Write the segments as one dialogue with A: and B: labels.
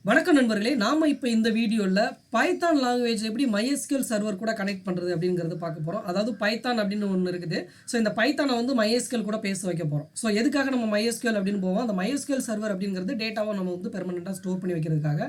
A: வணக்கம் நண்பர்களே, நாம இப்போ இந்த வீடியோவில் பைத்தான் லாங்குவேஜ் எப்படி MySQL சர்வர் கூட கனெக்ட் பண்ணுறது அப்படிங்கிறது பார்க்க போகிறோம். அதாவது பைத்தான் அப்படின்னு ஒன்று இருக்குது. ஸோ இந்த பைத்தானை வந்து MySQL கூட பேச வைக்க போகிறோம். ஸோ எதுக்காக நம்ம MySQL அப்படின்னு போவோம், அந்த MySQL சர்வர் அப்படிங்கிறது டேட்டாவை நம்ம வந்து பெர்மனெண்ட்டாக ஸ்டோர் பண்ணி வைக்கிறதுக்காக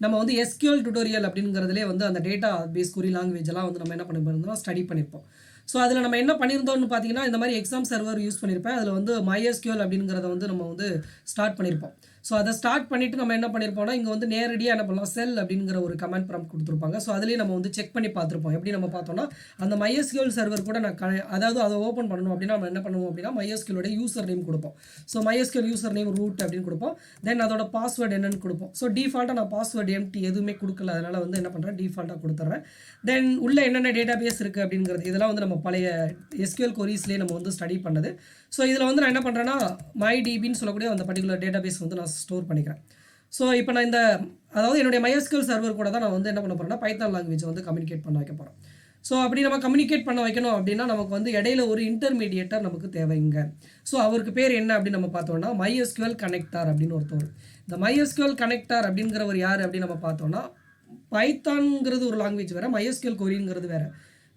A: நம்ம வந்து SQL டுட்டோரியல் அப்படிங்கிறதுலே வந்து அந்த டேட்டா பேஸ் குறி லாங்குவேஜ் எல்லாம் வந்து நம்ம என்ன பண்ணியிருந்தோம், ஸ்டடி பண்ணியிருப்போம். ஸோ அதில் நம்ம என்ன பண்ணியிருந்தோம்னு பார்த்தீங்கன்னா, இந்த மாதிரி எக்ஸாம் சர்வர் யூஸ் பண்ணியிருப்பேன். அதில் வந்து MySQL அப்படிங்கிறத வந்து நம்ம வந்து ஸ்டார்ட் பண்ணியிருப்போம். ஸோ அதை ஸ்டார்ட் பண்ணிவிட்டு நம்ம என்ன பண்ணியிருப்போம்னா, இங்கே வந்து நேரடியாக என்ன பண்ணலாம், செல் அப்படிங்கிற ஒரு கமெண்ட் ப்ராம்ப்ட் கொடுத்துருப்பாங்க. ஸோ அதுலேயே நம்ம வந்து செக் பண்ணி பார்த்துருப்போம். எப்படி நம்ம பார்த்தோம்னா, அந்த MySQL சர்வர் கூட நான் அதாவது அதை ஓப்பன் பண்ணணும் அப்படின்னா நம்ம என்ன பண்ணுவோம் அப்படின்னா, MySQL யூசர் நேம் கொடுப்போம். So MySQL user name root அப்படின்னு கொடுப்போம். தென் அதோட பாஸ்வேர்டு என்னன்னு கொடுப்போம். ஸோ டிஃபால்ட்டாக நான் பாஸ்வேர்டு எம்டி எதுவுமே கொடுக்கல, அதனால் வந்து என்ன பண்ணுறேன், டிஃபால்ட்டாக கொடுத்துட்றேன். தென் உள்ள என்னென்ன டேட்டா பேஸ் இருக்குது அப்படிங்கிறது இதெல்லாம் வந்து நம்ம பழைய SQL கொரீஸ்லேயே நம்ம வந்து ஸ்டடி பண்ணது. ஸோ இதில் வந்து நான் என்ன பண்ணுறேன்னா, MyDBன்னு சொல்லக்கூடிய அந்த பர்டிகுலர் டேட்டா பேஸ் வந்து நான் ஸ்டோர் பண்ணிக்கிறேன். ஸோ இப்போ நான் அதாவது என்னுடைய MySQL சர்வர் கூட தான் நான் வந்து என்ன பண்ண போகிறேன்னா, பைத்தான் லாங்குவேஜ் வந்து கம்யூனிகேட் பண்ண வைக்க போகிறேன். ஸோ அப்படி நம்ம கம்யூனிகேட் பண்ண வைக்கணும் அப்படின்னா நமக்கு வந்து இடையில ஒரு இன்டர்மீடியேட்டர் நமக்கு தேவைங்க. ஸோ அவருக்கு பேர் என்ன அப்படின்னு நம்ம பார்த்தோம்னா, mysql-connector அப்படின்னு ஒருத்தவர். இந்த mysql-connector அப்படிங்கிறவர் யார் அப்படின்னு நம்ம பார்த்தோம்னா, பைத்தான்ங்கிறது ஒரு லாங்குவேஜ் வேறு, MySQL கொரிங்கிறது வேறு.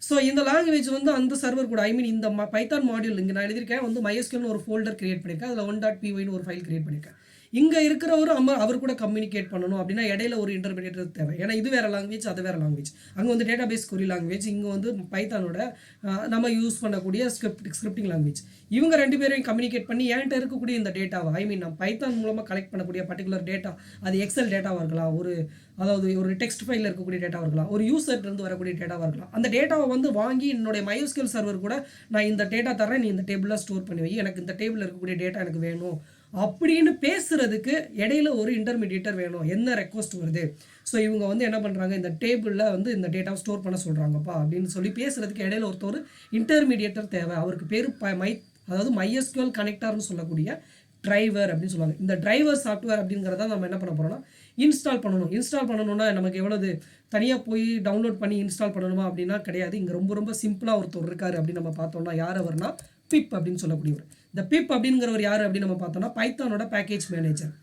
A: ஸோ இந்த லாங்குவேஜ் வந்து அந்த சர்வர் கூட இந்த பைத்தான் மாடியூல் இங்கே நான் எழுதியிருக்கேன் வந்து MySQLனு ஒரு ஃபோல்டர் கிரியேட் பண்ணியிருக்கேன். அதில் 1.pyன்னு ஒரு ஃபைல் கிரியேட் பண்ணியிருக்கேன். இங்கே இருக்கிறவரு அவர் கூட கம்யூனிகேட் பண்ணணும் அப்படின்னா இடையில ஒரு இன்டர்மீடியேட்டர் தேவை. ஏன்னா இது வேறு லாங்குவேஜ், அது வேறு லாங்குவேஜ். அங்கே வந்து டேட்டா பேஸ் கொரி லாங்குவேஜ், இங்கே வந்து பைத்தானோட நம்ம யூஸ் பண்ணக்கூடிய ஸ்கிரிப்டிங் லாங்குவேஜ். இவங்க ரெண்டு பேரையும் கம்யூனிகேட் பண்ணி என்கிட்ட இருக்கக்கூடிய இந்த டேட்டாவை நான் பைத்தான் மூலமாக கலெக்ட் பண்ணக்கூடிய பர்டிகுலர் டேட்டா, அது எக்ஸல் டேட்டாவாக இருக்கலாம், அதாவது ஒரு டெக்ஸ்ட் ஃபைலில் இருக்கக்கூடிய டேட்டாவாக இருக்கலாம், ஒரு யூசர்லேருந்து வரக்கூடிய டேட்டாவாக இருக்கலாம். அந்த டேட்டாவை வந்து வாங்கி என்னுடைய MySQL சர்வர் கூட நான் இந்த டேட்டா தரேன், நீ இந்த டேபிளில் ஸ்டோர் பண்ணி வை, எனக்கு இந்த டேபிளில் இருக்கக்கூடிய டேட்டா எனக்கு வேணும் அப்படின்னு பேசுறதுக்கு இடையில ஒரு இன்டர்மீடியேட்டர் வேணும். என்ன ரெக்வஸ்ட் வருது, ஸோ இவங்க வந்து என்ன பண்ணுறாங்க, இந்த டேபிளில் வந்து இந்த டேட்டாவை ஸ்டோர் பண்ண சொல்கிறாங்கப்பா அப்படின்னு சொல்லி பேசுறதுக்கு இடையில ஒரு இன்டர்மீடியேட்டர் தேவை. அவருக்கு பேர் அதாவது MySQL-connector சொல்லக்கூடிய டிரைவர் அப்படின்னு சொல்லுவாங்க. இந்த டிரைவர் சாஃப்ட்வேர் அப்படிங்கிறத நம்ம என்ன பண்ண போகிறோம்னா, இன்ஸ்டால் பண்ணணும். இன்ஸ்டால் பண்ணணும்னா நமக்கு எவ்வளவு தனியாக போய் டவுன்லோட் பண்ணி இன்ஸ்டால் பண்ணணுமா அப்படின்னா கிடையாது. இங்கே ரொம்ப ரொம்ப சிம்பிளாக ஒருத்தர் இருக்கார் அப்படின்னு நம்ம பார்த்தோம்னா, யார் அவர்னா பிப் அப்படின்னு சொல்லக்கூடியவர். இந்த பிப் அப்படிங்கிறவர் யார் அப்படின்னு நம்ம பார்த்தோம்னா, பைத்தானோட பேக்கேஜ் மேனேஜர்.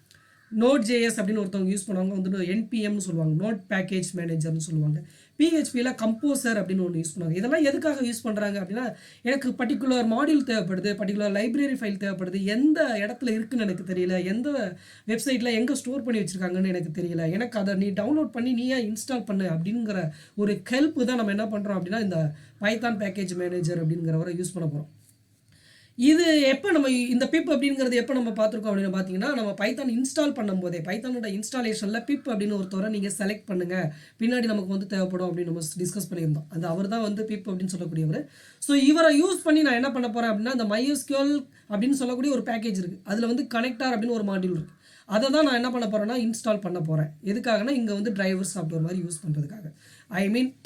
A: Node.js அப்படின்னு ஒருத்தவங்க யூஸ் பண்ணுவாங்க, வந்து NPMனு சொல்லுவாங்க, நோட் பேக்கேஜ் மேனேஜர்னு சொல்லுவாங்க. PHPயில் கம்போசர் அப்படின்னு ஒன்று யூஸ் பண்ணுவாங்க. இதெல்லாம் எதுக்காக யூஸ் பண்ணுறாங்க அப்படின்னா, எனக்கு பர்டிகுலர் மாடியூல் தேவைப்படுது, பர்டிகுலர் லைப்ரரி ஃபைல் தேவைப்படுது, எந்த இடத்துல இருக்குன்னு எனக்கு தெரியல, எந்த வெப்சைட்டில் எங்கே ஸ்டோர் பண்ணி வச்சுருக்காங்கன்னு எனக்கு தெரியல, எனக்கு அதை நீ டவுன்லோட் பண்ணி நீயே இன்ஸ்டால் பண்ணு அப்படிங்கிற ஒரு ஹெல்ப் தான் நம்ம என்ன பண்ணுறோம் அப்படின்னா, இந்த பைத்தான் பேக்கேஜ் மேனேஜர் அப்படிங்கிறவரை யூஸ் பண்ண போகிறோம். இது எப்போ நம்ம இந்த பிப் அப்படிங்கிறது எப்போ நம்ம பார்த்துருக்கோம் அப்படின்னு பார்த்தீங்கன்னா, நம்ம பைத்தான் இன்ஸ்டால் பண்ணும்போதே பைத்தானோட இன்ஸ்டாலேஷனில் பிப் அப்படின்னு ஒருத்தவரை நீங்கள் செலக்ட் பண்ணுங்கள், பின்னாடி நமக்கு வந்து தேவைப்படும் அப்படின்னு நம்ம டிஸ்கஸ் பண்ணியிருந்தோம். அது அவர் தான் வந்து பிப் அப்படின்னு சொல்லக்கூடியவர். ஸோ இவரை யூஸ் பண்ணி நான் என்ன பண்ண போகிறேன் அப்படின்னா, இந்த MySQL அப்படின்னு சொல்லக்கூடிய ஒரு பேக்கேஜ் இருக்குது, அதில் வந்து கனெக்டார் அப்படின்னு ஒரு மாடியூல் இருக்குது. அதை தான் நான் என்ன பண்ண போகிறேன்னா, இன்ஸ்டால் பண்ண போகிறேன். எதுக்காகனா, இங்கே வந்து டிரைவர் சாஃப்ட்வேர் மாதிரி யூஸ் பண்ணுறதுக்காக,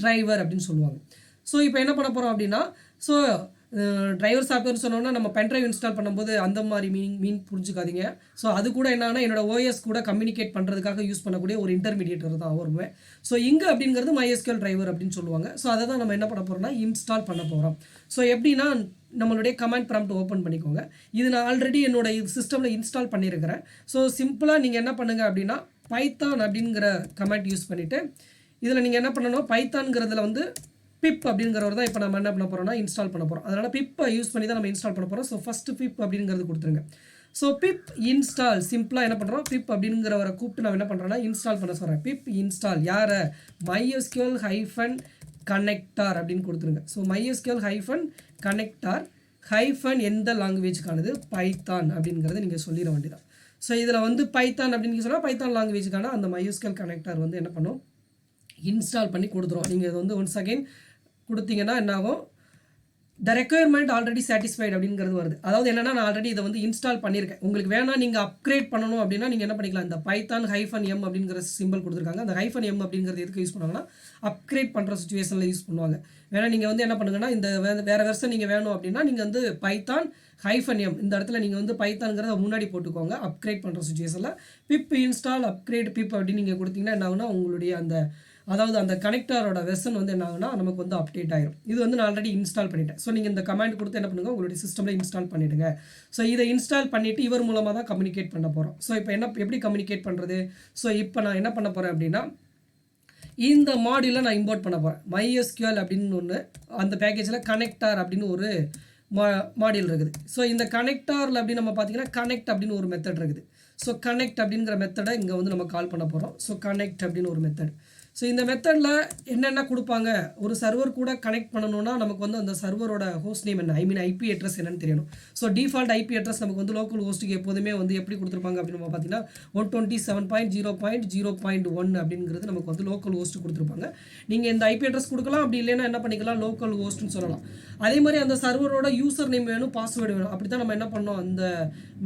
A: டிரைவர் அப்படின்னு சொல்லுவாங்க. ஸோ இப்போ என்ன பண்ண போகிறோம் அப்படின்னா, ஸோ டிரைவர் சாஃப்ட்வேர் சொன்னோன்னா நம்ம பென்ட்ரைவ் இன்ஸ்டால் பண்ணும்போது அந்த மாதிரி மீன் புரிஞ்சுக்காதீங்க. ஸோ அது கூட என்னன்னா, என்னோட OS கூட கம்யூனிகேட் பண்ணுறதுக்காக யூஸ் பண்ணக்கூடிய ஒரு இன்டர்மீடியேட்டர் தான் வருவேன். ஸோ இங்கே அப்படிங்கிறது MySQL டிரைவர் அப்படின்னு சொல்லுவாங்க. ஸோ அதை தான் நம்ம என்ன பண்ண போகிறோம்னா, இன்ஸ்டால் பண்ண போகிறோம். ஸோ எப்படின்னா, நம்மளுடைய கமாண்ட் ப்ராம்ப்ட் ஓப்பன் பண்ணிக்கோங்க. இது நான் ஆல்ரெடி என்னோட சிஸ்டமில் இன்ஸ்டால் பண்ணியிருக்கிறேன். ஸோ சிம்பிளாக நீங்கள் என்ன பண்ணுங்கள் அப்படின்னா, பைத்தான் அப்படிங்கிற கமாண்ட் யூஸ் பண்ணிவிட்டு இதில் நீங்கள் என்ன பண்ணணும், பைத்தான்ங்கிறதுல வந்து பிப் அப்படிங்கிறவர் தான் இப்போ நம்ம என்ன பண்ண போகிறோம்னா, இன்ஸ்டால் பண்ண போகிறோம். அதனால் பிப்பை யூஸ் பண்ணி தான் நம்ம இன்ஸ்டால் பண்ண போகிறோம். ஸோ ஃபஸ்ட்டு பிப் அப்படிங்கிறது கொடுத்துருங்க. ஸோ பிப் இன்ஸ்டால் சிம்பிளாக என்ன பண்ணுறோம், பிப் அப்படிங்கிறவரை கூப்பிட்டு நம்ம என்ன பண்ணுறோம்னா, இன்ஸ்டால் பண்ண சொல்கிறேன். பிப் இன்ஸ்டால் யாரை, MySQL-connector அப்படின்னு கொடுத்துருங்க. ஸோ MySQL-connector எந்த லாங்குவேஜுக்கானது, பைத்தான் அப்படிங்கிறத நீங்கள் சொல்லிட வேண்டியதான். ஸோ இதில் வந்து பைத்தான் அப்படின்னு சொன்னால் பைத்தான் லாங்குவேஜுக்கான அந்த MySQL-connector வந்து என்ன பண்ணும், இன்ஸ்டால் பண்ணி கொடுத்துரும். நீங்கள் இது வந்து ஒன்ஸ் அகெயின் கொடுத்தீங்கன்னா என்ன ஆகும், த ரெக்யர்மெண்ட் ஆல்ரெடி சாட்டிஸ்ஃபைட் அப்படிங்கிறது வருது. அதாவது என்னன்னா, நான் ஆல்ரெடி இதை வந்து இன்ஸ்டால் பண்ணியிருக்கேன். உங்களுக்கு வேணா நீங்கள் அப்கிரேட் பண்ணணும் அப்படின்னா நீங்கள் என்ன பண்ணிக்கலாம், இந்த பைத்தான் -m அப்படிங்கிற சிம்பிள் கொடுத்துருக்காங்க. அந்த -m அப்படிங்கிறது எதுக்கு யூஸ் பண்ணுவாங்கன்னா, அப்கிரேட் பண்ணுற சுச்சுவேஷனில் யூஸ் பண்ணுவாங்க. வேணா நீங்கள் வந்து என்ன பண்ணுங்கன்னா, இந்த வேறு வெர்ஷன் நீங்கள் வேணும் அப்படின்னா நீங்கள் வந்து பைத்தான் -m இந்த இடத்துல நீங்கள் வந்து பைத்தான்ங்கிறத முன்னாடி போட்டுக்கோங்க. அப்கிரேட் பண்ணுற சுச்சுவேஷனில் பிப் இன்ஸ்டால் அப்கிரேட் பிப் அப்படின்னு நீங்கள் கொடுத்தீங்கன்னா என்ன ஆகுனா, உங்களுடைய அந்த அதாவது அந்த கனெக்டரோட வெர்ஷன் வந்து என்ன ஆகுனா நமக்கு வந்து அப்டேட் ஆயிரும். இது வந்து நான் ஆல்ரெடி இன்ஸ்டால் பண்ணிட்டேன். ஸோ நீங்கள் இந்த கமாண்ட் கொடுத்து என்ன பண்ணுங்க, உங்களுடைய சிஸ்டமில் இன்ஸ்டால் பண்ணிவிடுங்க. ஸோ இதை இன்ஸ்டால் பண்ணிவிட்டு இவர் மூலமாக தான் கம்யூனிகேட் பண்ண போகிறோம். ஸோ இப்போ எப்படி கம்யூனிகேட் பண்ணுறது? ஸோ இப்போ நான் என்ன பண்ண போகிறேன் அப்படின்னா, இந்த மாடியூலை நான் இம்போர்ட் பண்ண போகிறேன். MySQL அப்படின்னு ஒன்று, அந்த பேக்கேஜில் கனெக்டார் அப்படின்னு ஒரு மாடியூல் இருக்குது. ஸோ இந்த கனெக்டாரில் அப்படின்னு நம்ம பார்த்தீங்கன்னா கனெக்ட் அப்படின்னு ஒரு மெத்தட் இருக்குது. ஸோ கனெக்ட் அப்படிங்கிற மெத்தடை இங்கே வந்து நம்ம கால் பண்ண போகிறோம். ஸோ கனெக்ட் அப்படின்னு ஒரு மெத்தட். ஸோ இந்த மெத்தடில் என்னென்ன கொடுப்பாங்க, ஒரு சர்வர் கூட கனெக்ட் பண்ணணும்னா நமக்கு வந்து அந்த சர்வரோட ஹோஸ்ட் நேம் என்ன, ஐபி அட்ரஸ் என்னன்னு தெரியணும். ஸோ டிஃபால்ட் ஐபி அட்ரஸ் நமக்கு வந்து லோக்கல் ஹோஸ்ட்டுக்கு எப்போதுமே வந்து எப்படி கொடுத்துருப்பாங்க அப்படின்னு நம்ம பார்த்தீங்கன்னா 127.0.0.1 அப்படிங்கிறது நமக்கு வந்து லோக்கல் ஹோஸ்ட்டு கொடுத்துருப்பாங்க. நீங்கள் இந்த ஐபி அட்ரஸ் கொடுக்கலாம், அப்படி இல்லைன்னா என்ன பண்ணிக்கலாம், லோக்கல் ஹோஸ்ட்னு சொல்லலாம். அதே மாதிரி அந்த சர்வரோட யூசர் நேம் வேணும், பாஸ்வேர்டு வேணும். அப்படி தான் நம்ம என்ன பண்ணோம், அந்த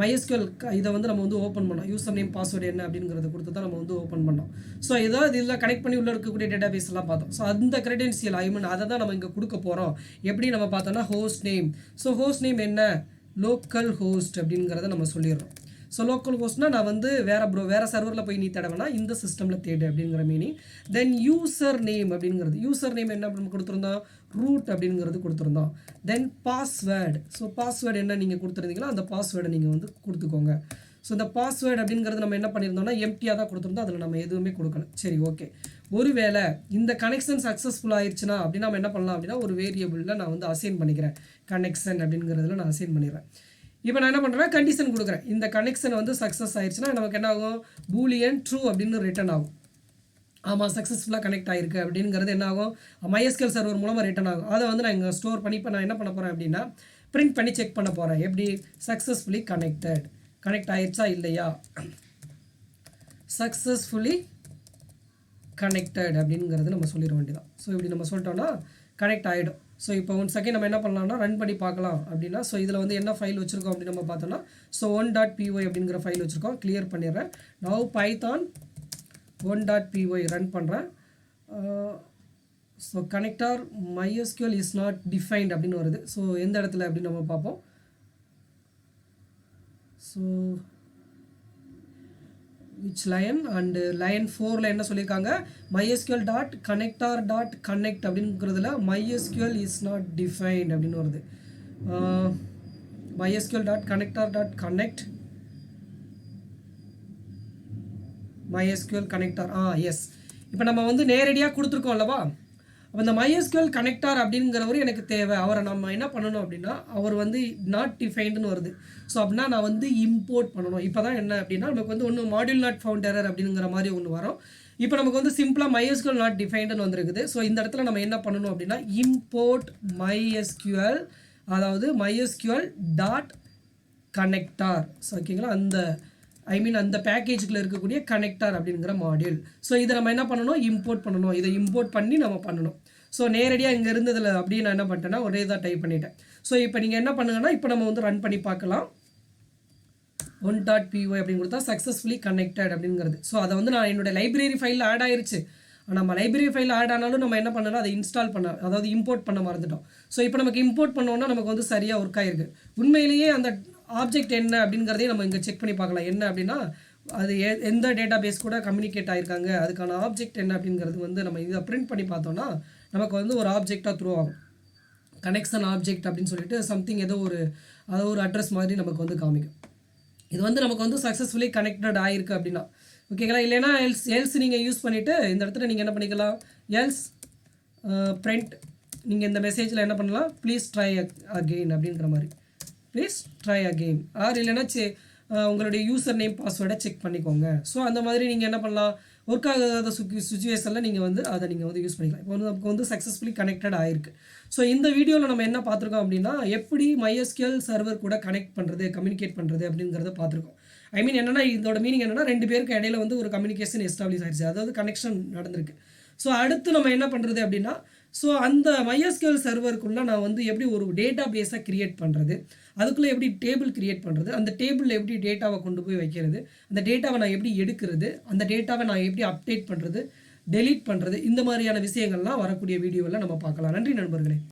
A: MySQL இதை வந்து நம்ம வந்து ஓப்பன் பண்ணோம். யூசர் நேம் பாஸ்வேர்டு என்ன அப்படிங்கிறத கொடுத்து தான் நம்ம வந்து ஓப்பன் பண்ணோம். ஸோ ஏதாவது இதில் கனெக்ட் பண்ணி உள்ள இருக்கக்கூடிய டேட்டாபேஸ் எல்லாம் பார்த்தோம். ஸோ அந்த கிரெடென்சியல் அதை தான் நம்ம இங்கே கொடுக்க போகிறோம். எப்படி நம்ம பார்த்தோம்னா host name. So host name என்ன, லோக்கல் ஹோஸ்ட் அப்படிங்கிறத நம்ம சொல்லிடுறோம். ஸோ லோக்கல் ஹோஸ்ட்னா நான் வந்து வேறு சர்வரில் போய் நீ தேடவேனா, இந்த சிஸ்டமில் தேடு அப்படிங்கிற மீனிங். தென் யூசர் நேம் அப்படிங்கிறது, யூசர் நேம் என்ன நம்ம கொடுத்துருந்தோம், ரூட் அப்படிங்கிறது கொடுத்துருந்தோம். தென் பாஸ்வேர்டு. ஸோ பாஸ்வேர்டு என்ன நீங்கள் கொடுத்துருந்தீங்களோ அந்த பாஸ்வேர்டை நீங்கள் வந்து கொடுத்துக்கோங்க. ஸோ இந்த பாஸ்வேர்டு அப்படிங்கிறது நம்ம என்ன பண்ணியிருந்தோம்னா எம்டியாக தான் கொடுத்துருந்தோம், அதில் நம்ம எதுவுமே கொடுக்கல. சரி, ஓகே. ஒருவேளை இந்த கனெக்ஷன் சக்ஸஸ்ஃபுல் ஆயிடுச்சுன்னா அப்படின்னா நம்ம என்ன பண்ணலாம் அப்படின்னா, ஒரு வேரியபிளில் நான் வந்து அசைன் பண்ணிக்கிறேன். கனெக்ஷன் அப்படிங்கிறதுல நான் அசைன் பண்ணிடுறேன். இப்போ நான் என்ன பண்ணுறேன், கண்டிஷன் கொடுக்குறேன். இந்த கனெக்ஷன் வந்து சக்ஸஸ் ஆயிடுச்சுன்னா நமக்கு என்ன ஆகும், பூலியன் ட்ரூ அப்படின்னு ரிட்டர்ன் ஆகும். ஆமாம், சக்ஸஸ்ஃபுல்லாக கனெக்ட் ஆகிருக்கு அப்படிங்கிறது என்ன ஆகும், MySQL சர்வர் மூலமாக ரிட்டர்ன் ஆகும். அதை வந்து நான் இங்கே ஸ்டோர் பண்ணி இப்போ நான் என்ன பண்ண போகிறேன் அப்படின்னா, பிரிண்ட் பண்ணி செக் பண்ண போகிறேன். எப்படி, சக்ஸஸ்ஃபுல்லி கனெக்ட் ஆயிடுச்சா இல்லையா, சக்ஸஸ்ஃபுல்லி கனெக்டட் அப்படிங்கிறது நம்ம சொல்லிட வேண்டியதான். ஸோ இப்படி நம்ம சொல்லிட்டோம்னா கனெக்ட் ஆகிடும். ஸோ இப்போ 1 செகண்ட் நம்ம என்ன பண்ணலாம்னா ரன் பண்ணி பார்க்கலாம் அப்படின்னா, ஸோ இதில் வந்து என்ன ஃபைல் வச்சுருக்கோம் அப்படின்னு நம்ம பார்த்தோம்னா, ஸோ 1.py அப்படிங்கிற ஃபைல் வச்சுருக்கோம். கிளியர் பண்ணிடுறேன். நவ் Python 1.py ரன் பண்ணுறேன். So connector MySQL is not defined அப்படின்னு வருது. ஸோ எந்த இடத்துல அப்படின்னு நம்ம பார்ப்போம். So which line and line 4ல என்ன சொல்லியிருக்காங்க, mysql.connector.connect அப்படிங்கிறதுல MySQL is not defined அப்படின்னு வருது. mysql.connector.connect MySQL connector, S. இப்போ நம்ம வந்து நேரடியாக கொடுத்துருக்கோம் அல்லவா, அப்போ இந்த MySQL கனெக்டார் அப்படிங்கிறவர் எனக்கு தேவை. அவரை நம்ம என்ன பண்ணணும் அப்படின்னா, அவர் வந்து நாட் டிஃபைன்டுன்னு வருது. ஸோ அப்படின்னா நான் வந்து இம்போர்ட் பண்ணணும். இப்போ தான் என்ன அப்படின்னா நமக்கு வந்து ஒன்று மாடியூல் நாட் ஃபவுண்ட் எரர் அப்படிங்கிற மாதிரி ஒன்று வரும். இப்போ நமக்கு வந்து சிம்பிளாக MySQL நாட் டிஃபைன்டுன்னு வந்துருக்குது. ஸோ இந்த இடத்துல நம்ம என்ன பண்ணணும் அப்படின்னா, இம்போர்ட் MySQL, அதாவது mysql.connector. ஸோ ஓகேங்களா, அந்த பேக்கேஜுக்குள்ள இருக்கக்கூடிய கனெக்டார் அப்படிங்கிற மாடியூல். ஸோ இதை நம்ம என்ன பண்ணணும், இம்போர்ட் பண்ணணும். இதை இம்போர்ட் பண்ணி நம்ம பண்ணணும். ஸோ நேரடியாக இங்கே இருந்ததில் அப்படியே நான் என்ன பண்ணிட்டேன்னா ஒரே இதாக டைப் பண்ணிட்டேன். ஸோ இப்போ நீங்கள் என்ன பண்ணுங்கன்னா, இப்போ நம்ம வந்து ரன் பண்ணி பார்க்கலாம். 1.py அப்படின்னு கொடுத்தா சக்ஸஸ்ஃபுல்லி கனெக்டட் அப்படிங்கிறது. ஸோ அதை வந்து நான் என்னோடய லைப்ரரி ஃபைலில் ஆட் ஆயிடுச்சு. நம்ம லைப்ரரி ஃபைலில் ஆட் ஆனாலும் நம்ம என்ன பண்ணலாம், அதை இன்ஸ்டால் பண்ண, அதாவது இம்போர்ட் பண்ண மறந்துட்டோம். ஸோ இப்போ நமக்கு இம்போர்ட் பண்ணோன்னா நமக்கு வந்து சரியாக ஒர்க் ஆகிருக்கு. உண்மையிலேயே அந்த ஆப்ஜெக்ட் என்ன அப்படிங்கிறதையும் நம்ம இங்கே செக் பண்ணி பார்க்கலாம். என்ன அப்படின்னா, அது எந்த டேட்டா பேஸ் கூட கம்யூனிகேட் ஆகிருக்காங்க, அதுக்கான ஆப்ஜெக்ட் என்ன அப்படிங்கிறது வந்து நம்ம இதை பிரிண்ட் பண்ணி பார்த்தோன்னா நமக்கு வந்து ஒரு ஆப்ஜெக்டாக த்ரூ ஆகும். கனெக்ஷன் ஆப்ஜெக்ட் அப்படின்னு சொல்லிட்டு சம்திங் ஏதோ ஒரு அட்ரஸ் மாதிரி நமக்கு வந்து காமிக்கும். இது வந்து நமக்கு வந்து சக்ஸஸ்ஃபுல்லி கனெக்டட் ஆகிருக்கு அப்படின்னா ஓகேங்களா. இல்லைனா எல்ஸ் நீங்கள் யூஸ் பண்ணிவிட்டு இந்த இடத்துல நீங்கள் என்ன பண்ணிக்கலாம், எல்ஸ் பிரிண்ட், நீங்கள் இந்த மெசேஜில் என்ன பண்ணலாம், ப்ளீஸ் ட்ரை அகெயின் அப்படிங்கிற மாதிரி, ப்ளீஸ் ட்ரை அகெயின். ஆர் இல்லைன்னா உங்களுடைய யூசர் நேம் பாஸ்வேர்டை செக் பண்ணிக்கோங்க. ஸோ அந்த மாதிரி நீங்கள் என்ன பண்ணலாம், ஒர்க் ஆகாத சுச்சுவேஷனில் நீங்கள் வந்து அதை நீங்கள் வந்து யூஸ் பண்ணிக்கலாம். இப்போ வந்து நமக்கு வந்து சக்ஸஸ்ஃபுல்லி கனெக்டட் ஆகிருக்கு. ஸோ இந்த வீடியோவில் நம்ம என்ன பார்த்துருக்கோம் அப்படின்னா, எப்படி MySQL சர்வர் கூட கனெக்ட் பண்ணுறது, கம்யூனிகேட் பண்ணுறது அப்படிங்கிறத பார்த்துருக்கோம். ஐ மீன் என்னென்னா, இதோட மீனிங் என்னென்னா, 2 பேருக்கு இடையில வந்து ஒரு கம்யூனிகேஷன் எஸ்டாப்ளிஷ் ஆகிடுச்சு, அதாவது கனெக்ஷன் நடந்திருக்கு. ஸோ அடுத்து நம்ம என்ன பண்ணுறது அப்படின்னா, ஸோ அந்த MySQL சர்வருக்குள்ளே நான் வந்து எப்படி ஒரு டேட்டா பேஸை க்ரியேட் பண்ணுறது, அதுக்குள்ளே எப்படி டேபிள் க்ரியேட் பண்ணுறது, அந்த டேபிளில் எப்படி டேட்டாவை கொண்டு போய் வைக்கிறது, அந்த டேட்டாவை நான் எப்படி எடுக்கிறது, அந்த டேட்டாவை நான் எப்படி அப்டேட் பண்ணுறது, டெலீட் பண்ணுறது, இந்த மாதிரியான விஷயங்கள்லாம் வரக்கூடிய வீடியோவில் நம்ம பார்க்கலாம். நன்றி நண்பர்களே.